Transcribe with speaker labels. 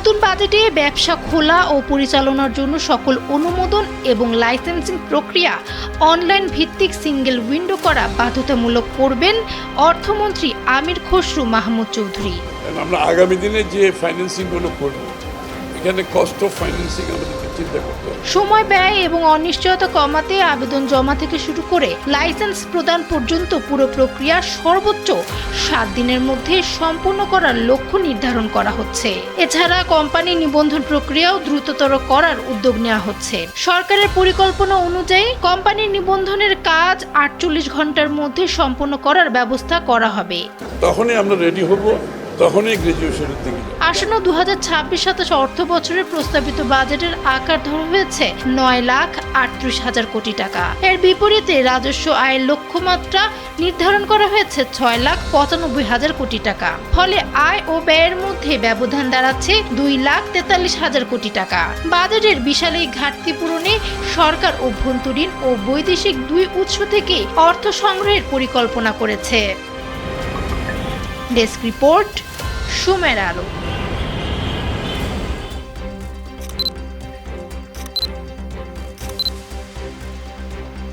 Speaker 1: নতুন বাজেটে ব্যবসা খোলা ও পরিচালনার জন্য সকল অনুমোদন এবং লাইসেন্সিং প্রক্রিয়া অনলাইন ভিত্তিক সিঙ্গেল উইন্ডো করা বাধ্যতামূলক করবেন অর্থমন্ত্রী আমির খসরু মাহমুদ চৌধুরী।
Speaker 2: আমরা আগামী দিনে যে ফাইন্যান্সিং গুলো করব, এখানে কস্ট অফ ফাইন্যান্সিং আমাদেরকে চিন্তা করতে হবে।
Speaker 1: সময় ব্যয় এবং অনিশ্চয়তা কমাতে আবেদন জমা থেকে শুরু করে লাইসেন্স প্রদান পর্যন্ত পুরো প্রক্রিয়া সর্বোচ্চ 7 দিনের মধ্যে সম্পূর্ণ করার লক্ষ্য নির্ধারণ করা হচ্ছে। এছাড়া কোম্পানি নিবন্ধন প্রক্রিয়াও দ্রুততর করার উদ্যোগ নেওয়া হচ্ছে। সরকারের পরিকল্পনা অনুযায়ী কোম্পানি নিবন্ধনের কাজ 48 ঘন্টার মধ্যে সম্পন্ন করার ব্যবস্থা করা হবে।
Speaker 2: তখনই আমরা রেডি হব, তখনই গ্রাজুয়েশনের দিকে।
Speaker 1: আসন্ন 2026-27 অর্থ বছরের প্রস্তাবিত বাজেটের আকার ধরা হয়েছে 9,38,000 কোটি টাকা। এর বিপরীতে রাজস্ব আয়ের লক্ষ্যমাত্রা নির্ধারণ করা হয়েছে 6,95,000 কোটি টাকা। ফলে আয় ও ব্যয়ের মধ্যে ব্যবধান দাঁড়াচ্ছে 2,43,000 কোটি টাকা। বাজেটের বিশাল এই ঘাটতি পূরণে সরকার অভ্যন্তরীণ ও বৈদেশিক দুই উৎস থেকে অর্থ সংগ্রহের পরিকল্পনা করেছে। ডেস্ক রিপোর্ট, সময়ের আলো।